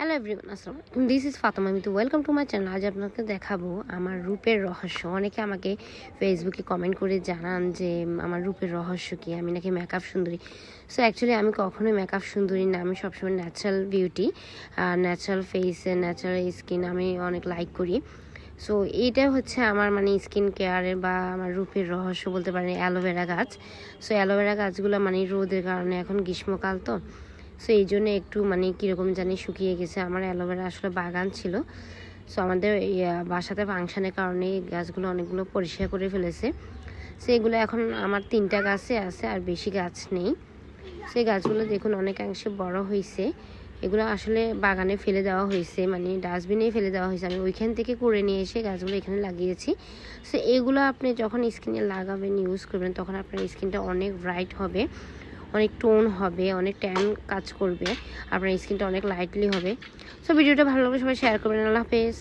Hello everyone, আসসালামু আলাইকুম। This is Fatema Mitu. Welcome to my channel. আজ আপনাকে দেখাবো আমার রূপের রহস্য। অনেকে আমাকে ফেসবুকে কমেন্ট করে জানান যে আমার রূপের রহস্য কী, আমি নাকি মেকআপ সুন্দরী। সো অ্যাকচুয়ালি আমি কখনোই মেকআপ সুন্দরী না, আমি সবসময় ন্যাচারাল বিউটি, ন্যাচারাল ফেসে ন্যাচারাল স্কিন আমি অনেক লাইক করি। সো এইটা হচ্ছে আমার স্কিন কেয়ারের বা আমার রূপের রহস্য বলতে পারেন অ্যালোভেরা গাছ। সো অ্যালোভেরা গাছগুলো রোদের কারণে এখন গ্রীষ্মকাল তো, সো এই জন্য একটু কীরকম জানি শুকিয়ে গেছে। আমার অ্যালোভেরা আসলে বাগান ছিল, সো আমাদের বাসাতে ফাংশনের কারণে এই গাছগুলো অনেকগুলো পরিষ্কার করে ফেলেছে। সো এগুলো এখন আমার 3টা গাছে আছে, আর বেশি গাছ নেই। সেই গাছগুলো দেখুন অনেকাংশে বড় হয়েছে। এগুলো আসলে বাগানে ফেলে দেওয়া হয়েছে, ডাস্টবিনেই ফেলে দেওয়া হয়েছে। আমি ওইখান থেকে করে নিয়ে এসে গাছগুলো এখানে লাগিয়েছি। সো এগুলো আপনি যখন স্কিনে লাগাবেন, ইউজ করবেন, তখন আপনার স্কিনটা অনেক ব্রাইট হবে, অনেক টোন হবে, অনেক ট্যান কাজ করবে, আপনার স্কিনটা অনেক লাইটলি হবে। সো ভিডিওটা ভালো লাগলে সবাই শেয়ার করবেন। আল্লাহ হাফেজ।